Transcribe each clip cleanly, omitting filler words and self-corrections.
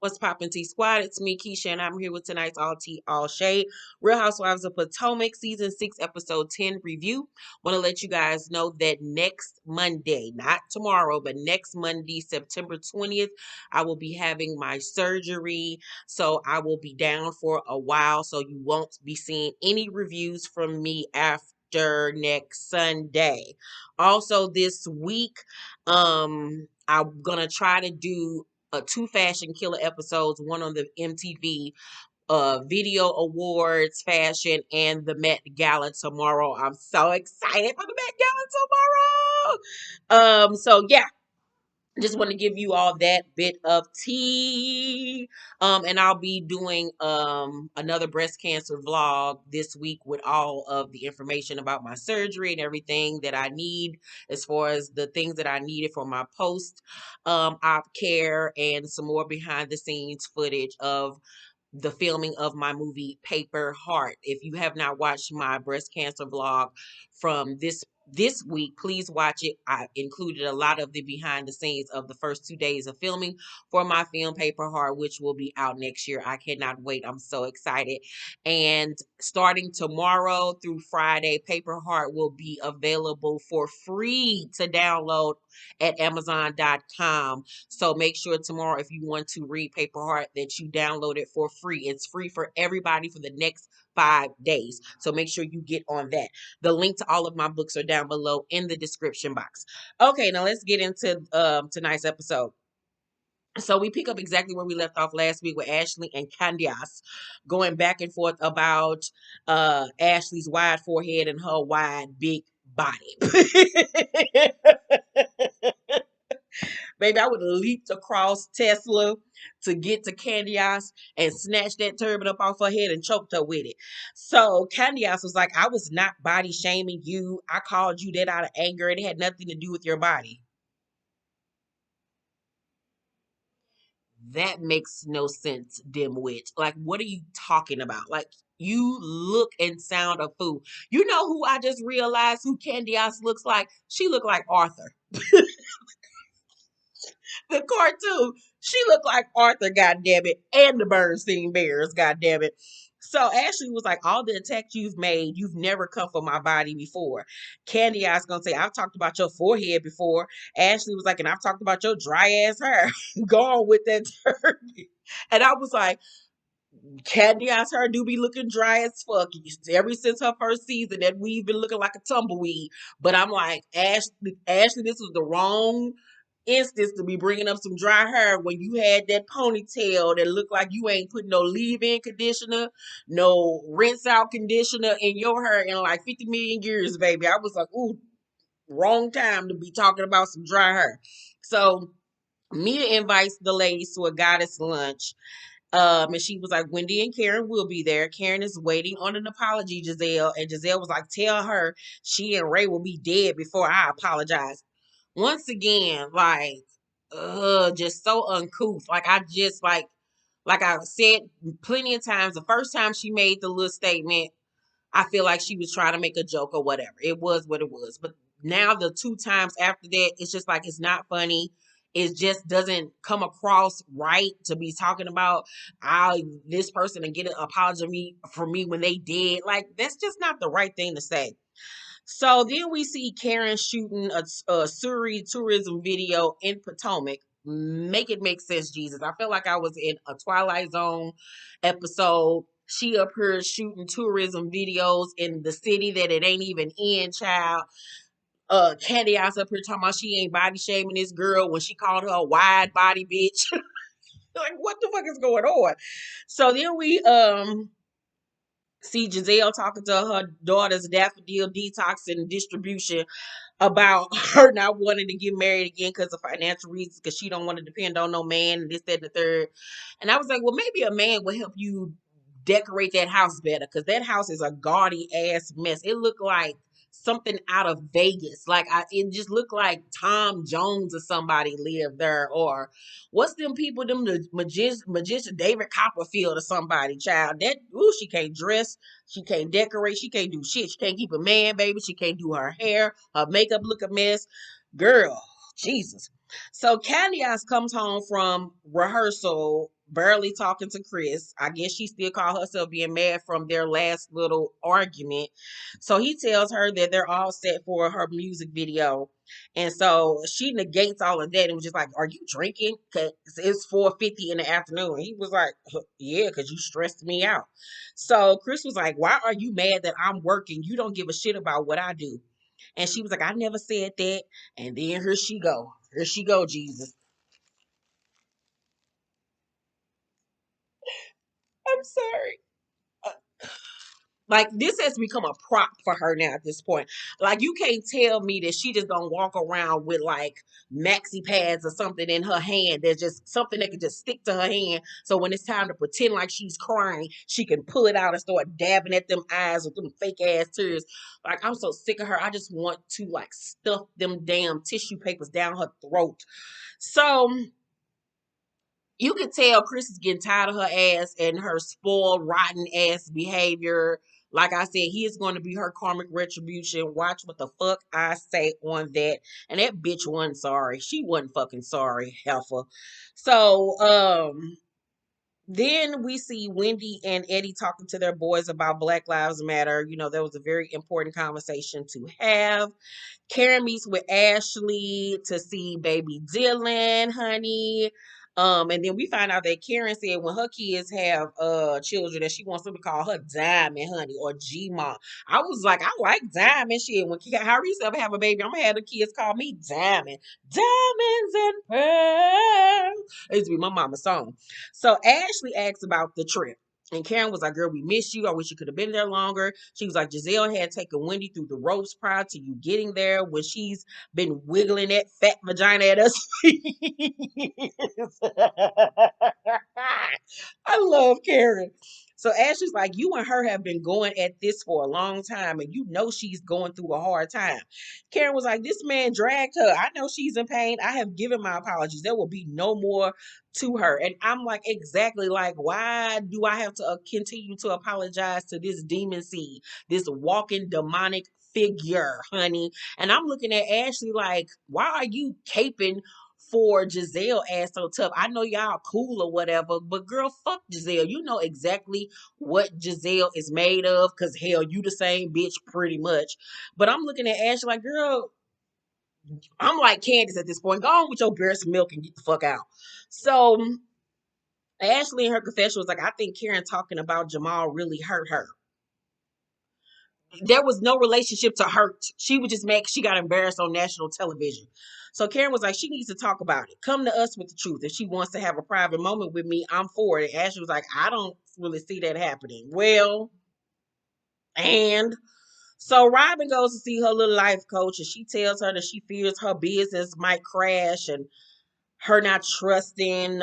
What's poppin' T Squad? It's me, Keisha, and I'm here with tonight's All Tea, All Shade Real Housewives of Potomac Season 6, Episode 10 review. Want to let you guys know that next Monday, not tomorrow, but next Monday, September 20th, I will be having my surgery. So I will be down for a while. So you won't be seeing any reviews from me after next Sunday. Also, this week, I'm gonna try to do two fashion killer episodes, one on the MTV Video Awards fashion and the Met Gala tomorrow. I'm so excited for the Met Gala tomorrow. So yeah, just want to give you all that bit of tea. And I'll be doing another breast cancer vlog this week with all of the information about my surgery and everything that I need as far as the things that I needed for my post op care and some more behind the scenes footage of the filming of my movie Paper Heart. If you have not watched my breast cancer vlog from this week, please watch it. I included a lot of the behind the scenes of the first 2 days of filming for my film Paper Heart, which will be out next year. I cannot wait. I'm so excited. And starting tomorrow through Friday, Paper Heart will be available for free to download at Amazon.com. So make sure tomorrow, if you want to read Paper Heart, that you download it for free. It's free for everybody for the next 5 days. So make sure you get on that. The link to all of my books are down below in the description box. Okay, now let's get into tonight's episode. So we pick up exactly where we left off last week with Ashley and Candiace going back and forth about Ashley's wide forehead and her wide big body. Baby, I would have leaped across Tesla to get to Candiace and snatched that turban up off her head and choked her with it. So Candiace was like, I was not body shaming you. I called you that out of anger. It had nothing to do with your body. That makes no sense, dimwit. Like, what are you talking about? Like, you look and sound a fool. You know who I just realized who Candiace looks like? She looked like Arthur. The cartoon. She looked like Arthur, goddamn it, and the Bernstein Bears, goddamn it. So Ashley was like, all the attacks you've made, you've never come for my body before. Candy Eye's gonna say, I've talked about your forehead before. Ashley was like, and I've talked about your dry ass hair. Go on with that turkey. And I was like, Candy Eye's hair do be looking dry as fuck. Ever since her first season, that we've been looking like a tumbleweed. But I'm like, Ashley, this was the wrong instance to be bringing up some dry hair when you had that ponytail that looked like you ain't put no leave-in conditioner, no rinse-out conditioner in your hair in like 50 million years, baby. I was like, ooh, wrong time to be talking about some dry hair. So Mia invites the ladies to a goddess lunch. And she was like, Wendy and Karen will be there. Karen is waiting on an apology, Giselle. And Giselle was like, tell her she and Ray will be dead before I apologize. Once again, like, just so uncouth. Like, I just like I said plenty of times, the first time she made the little statement, I feel like she was trying to make a joke or whatever. It was what it was. But now the two times after that, it's just like it's not funny. It just doesn't come across right to be talking about this person and get an apology from me when they did. Like, that's just not the right thing to say. So then we see Karen shooting a Surrey tourism video in Potomac. Make it make sense, Jesus. I feel like I was in a Twilight Zone episode. She up here shooting tourism videos in the city that it ain't even in, child. Candy House up here talking about she ain't body shaming this girl when she called her a wide body bitch. Like, what the fuck is going on? So then we see Giselle talking to her daughter's daffodil detox and distribution about her not wanting to get married again because of financial reasons, because she don't want to depend on no man and this, that, and the third. And I was like, well, maybe a man will help you decorate that house better, because that house is a gaudy ass mess. It looked like something out of Vegas. Like, it just looked like Tom Jones or somebody lived there, or what's them people, them the magician David Copperfield or somebody. Child, that she can't dress, she can't decorate, she can't do shit. She can't keep a man, baby. She can't do her hair, her makeup look a mess. Girl, Jesus. So Candiace comes home from rehearsal barely talking to Chris. I guess she still called herself being mad from their last little argument. So he tells her that they're all set for her music video. And so she negates all of that and was just like, "Are you drinking? Cause it's 4:50 in the afternoon." He was like, "Yeah, because you stressed me out." So Chris was like, "Why are you mad that I'm working? You don't give a shit about what I do." And she was like, "I never said that." And then here she go. Here she go, Jesus. I'm sorry. Like this has become a prop for her now at this point. Like you can't tell me that she just don't walk around with like maxi pads or something in her hand. There's just something that can just stick to her hand. So when it's time to pretend like she's crying, she can pull it out and start dabbing at them eyes with them fake ass tears. Like I'm so sick of her. I just want to like stuff them damn tissue papers down her throat. So you can tell Chris is getting tired of her ass and her spoiled, rotten ass behavior. Like I said, he is going to be her karmic retribution. Watch what the fuck I say on that. And that bitch wasn't sorry. She wasn't fucking sorry, heifer. So, then we see Wendy and Eddie talking to their boys about Black Lives Matter. You know, that was a very important conversation to have. Karen meets with Ashley to see baby Dylan, honey. And then we find out that Karen said when her kids have children that she wants them to call her Diamond, honey, or G-Ma. I was like, I like Diamond shit. When Harry ever have a baby, I'm gonna have the kids call me Diamond. Diamonds and pearls. It used to be my mama's song. So Ashley asked about the trip. And Karen was like, "Girl, we miss you. I wish you could have been there longer." She was like, "Giselle had taken Wendy through the ropes prior to you getting there when she's been wiggling that fat vagina at us." I love Karen. So Ashley's like, "You and her have been going at this for a long time, and you know she's going through a hard time." Karen was like, "This man dragged her. I know she's in pain. I have given my apologies. There will be no more to her." And I'm like, exactly, like, why do I have to continue to apologize to this demon seed, this walking demonic figure, honey? And I'm looking at Ashley like, why are you caping for Giselle ass so tough? I know y'all cool or whatever, but girl, fuck Giselle. You know exactly what Giselle is made of, because hell, you the same bitch pretty much. But I'm looking at Ashley like, girl, I'm like Candiace at this point. Go on with your breast milk and get the fuck out. So Ashley in her confession was like, "I think Karen talking about Jamal really hurt her. There was no relationship to hurt. She was just mad she got embarrassed on national television." So Karen was like, "She needs to talk about it. Come to us with the truth. If she wants to have a private moment with me, I'm for it." And Ashley was like, "I don't really see that happening." Well, and so Robin goes to see her little life coach and she tells her that she fears her business might crash and her not trusting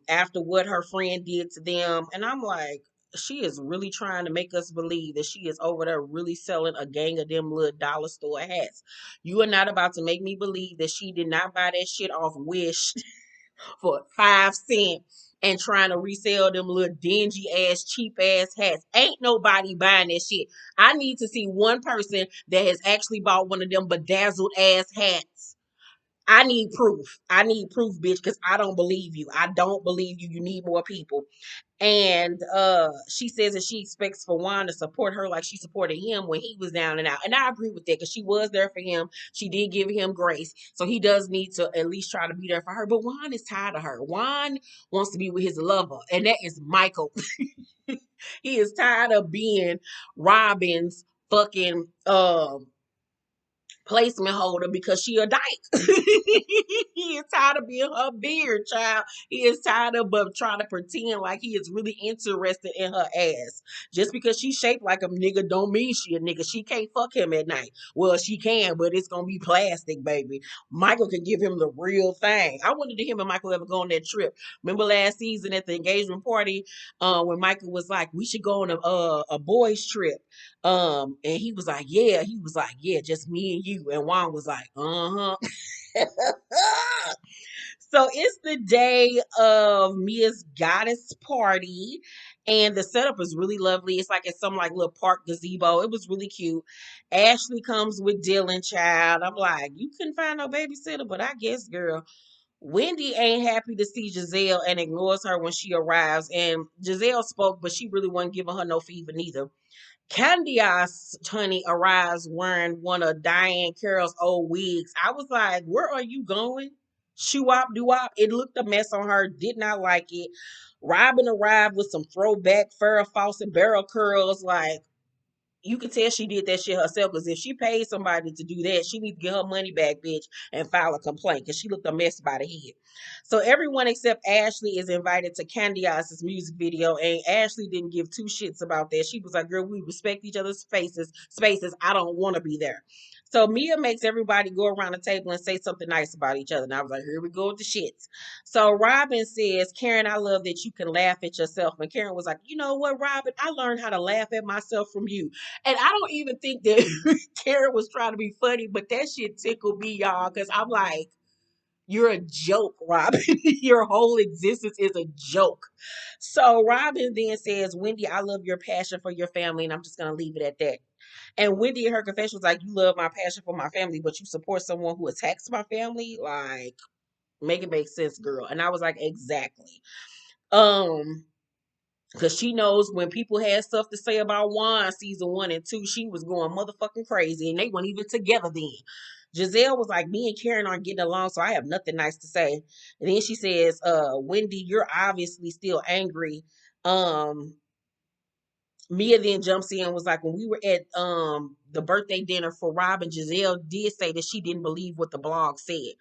after what her friend did to them. And I'm like, she is really trying to make us believe that she is over there really selling a gang of them little dollar store hats. You are not about to make me believe that she did not buy that shit off Wish for 5 cents and trying to resell them little dingy ass cheap ass hats. Ain't nobody buying that shit. I need to see one person that has actually bought one of them bedazzled ass hats. I need proof. I need proof, bitch, because I don't believe you. I don't believe you. You need more people. And she says that she expects for Juan to support her like she supported him when he was down and out. And I agree with that because she was there for him. She did give him grace. So he does need to at least try to be there for her. But Juan is tired of her. Juan wants to be with his lover, and that is Michael. He is tired of being Robin's fucking placement holder because she a dyke. He is tired of being her beard child. He is tired of but trying to pretend like he is really interested in her ass. Just because she's shaped like a nigga don't mean she a nigga. She can't fuck him at night. Well, she can, but it's gonna be plastic, baby. Michael can give him the real thing. I wonder did him and Michael ever go on that trip. Remember last season at the engagement party, when Michael was like, "We should go on a boys trip." And he was like, "Yeah." He was like, "Yeah, just me and you." And Juan was like, "Uh-huh." So it's the day of Mia's goddess party, and the setup is really lovely. It's like at some like little park gazebo. It was really cute. Ashley comes with Dylan child. I'm like, you couldn't find no babysitter, but I guess, girl, Wendy ain't happy to see Giselle and ignores her when she arrives. And Giselle spoke, but she really wasn't giving her no fever neither. Candiace, honey, arrives wearing one of Diane Carroll's old wigs. I was like, where are you going? Shoo-wop, doo-wop. It looked a mess on her. Did not like it. Robin arrived with some throwback Farrah Fawcett barrel curls. Like, you can tell she did that shit herself, because if she paid somebody to do that, she needs to get her money back, bitch, and file a complaint, because she looked a mess by the head. So everyone except Ashley is invited to Candiace's music video, and Ashley didn't give two shits about that. She was like, girl, we respect each other's spaces. I don't want to be there. So Mia makes everybody go around the table and say something nice about each other. And I was like, here we go with the shits. So Robin says, Karen, I love that you can laugh at yourself. And Karen was like, you know what, Robin? I learned how to laugh at myself from you. And I don't even think that Karen was trying to be funny, but that shit tickled me, y'all, because I'm like, you're a joke, Robin. Your whole existence is a joke. So Robin then says, Wendy, I love your passion for your family, and I'm just going to leave it at that. And Wendy in her confession was like, you love my passion for my family, but you support someone who attacks my family? Like, make it make sense, girl. And I was like, exactly. Um, because she knows when people had stuff to say about Juan season 1 and 2, she was going motherfucking crazy, and they weren't even together then. Giselle was like, me and Karen aren't getting along, so I have nothing nice to say. And then she says, Wendy, you're obviously still angry. Um, Mia then jumps in and was like, when we were at the birthday dinner for Rob, and Giselle did say that she didn't believe what the blog said.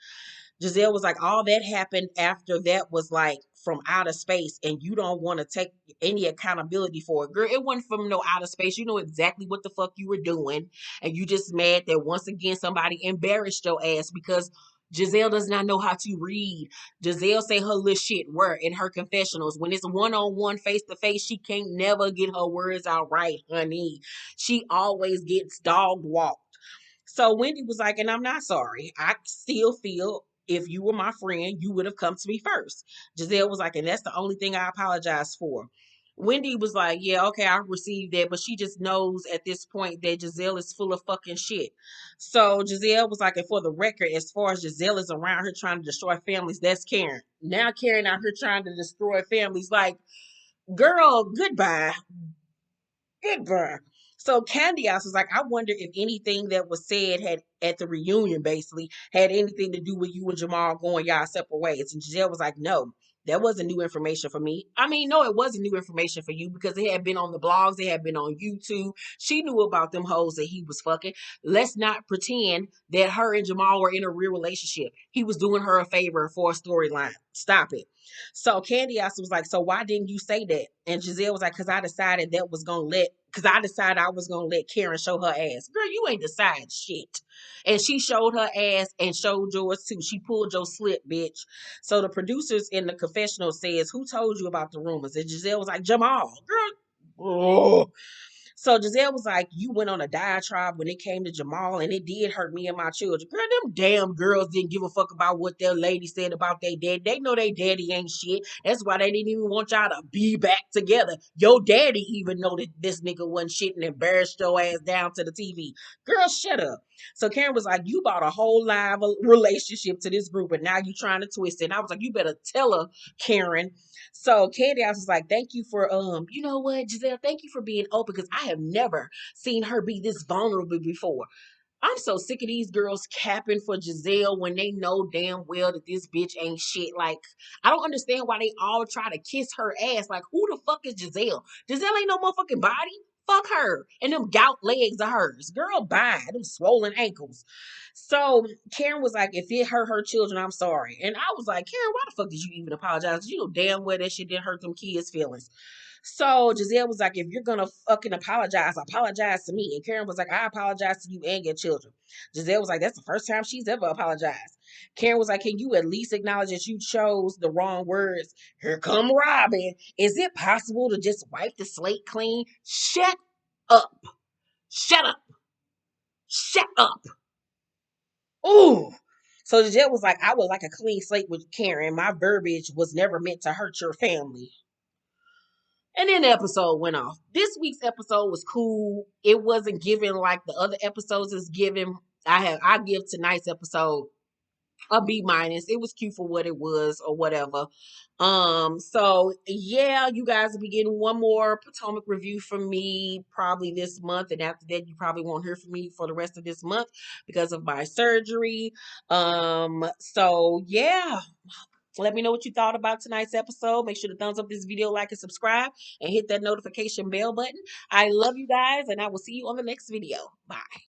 Giselle was like, all that happened after that was like from outer space, and you don't want to take any accountability for it. Girl, it wasn't from no outer space. You know exactly what the fuck you were doing, and you just mad that once again somebody embarrassed your ass because Giselle does not know how to read. Giselle say her little shit word in her confessionals. When it's one-on-one, face-to-face, she can't never get her words out right, honey. She always gets dog walked. So Wendy was like, and I'm not sorry. I still feel if you were my friend, you would have come to me first. Giselle was like, and that's the only thing I apologize for. Wendy was like, yeah, okay, I received that, but she just knows at this point that Giselle is full of fucking shit. So Giselle was like, and for the record, as far as Giselle is around her trying to destroy families, that's Karen. Now Karen out here trying to destroy families. Like, girl, goodbye. Goodbye. So Candiace was like, I wonder if anything that was said had at the reunion basically had anything to do with you and Jamal going y'all separate ways. And Giselle was like, no, that wasn't new information for me. I mean, no, it wasn't new information for you because it had been on the blogs, it had been on YouTube. She knew about them hoes that he was fucking. Let's not pretend that her and Jamal were in a real relationship. He was doing her a favor for a storyline. Stop it. So Candiace was like, so why didn't you say that? And Giselle was like, because I decided I was gonna let Karen show her ass. Girl, you ain't decide shit. And she showed her ass and showed yours too. She pulled your slip, bitch. So the producers in the confessional says, who told you about the rumors? And Giselle was like, Jamal. Girl, oh. So Giselle was like, you went on a diatribe when it came to Jamal, and it did hurt me and my children. Girl, them damn girls didn't give a fuck about what their lady said about their dad. They know their daddy ain't shit. That's why they didn't even want y'all to be back together. Your daddy even know that this nigga wasn't shit and embarrassed your ass down to the TV. Girl, shut up. So Karen was like, you brought a whole live relationship to this group, and now you trying to twist it. And I was like, you better tell her, Karen. So Candiace was like, thank you for you know what, Giselle, thank you for being open because I have never seen her be this vulnerable before. I'm so sick of these girls capping for Giselle when they know damn well that this bitch ain't shit. Like, I don't understand why they all try to kiss her ass. Like, who the fuck is Giselle? Giselle ain't no motherfucking body. Fuck her. And them gout legs of hers. Girl, bye. Them swollen ankles. So Karen was like, if it hurt her children, I'm sorry. And I was like, Karen, why the fuck did you even apologize? You know damn well that shit didn't hurt them kids' feelings. So Giselle was like, if you're gonna fucking apologize to me. And Karen was like, I apologize to you and your children. Giselle was like, that's the first time she's ever apologized. Karen was like, can you at least acknowledge that you chose the wrong words? Here come Robin. Is it possible to just wipe the slate clean? Shut up. Shut up. Shut up. Ooh. So Giselle was like, I would like a clean slate with Karen. My verbiage was never meant to hurt your family. And then the episode went off. This week's episode was cool. It wasn't given like the other episodes is given. I give tonight's episode a B minus. It was cute for what it was or whatever. So yeah, you guys will be getting one more Potomac review from me probably this month, and after that, you probably won't hear from me for the rest of this month because of my surgery. So yeah. Let me know what you thought about tonight's episode. Make sure to thumbs up this video, like, and subscribe, and hit that notification bell button. I love you guys, and I will see you on the next video. Bye.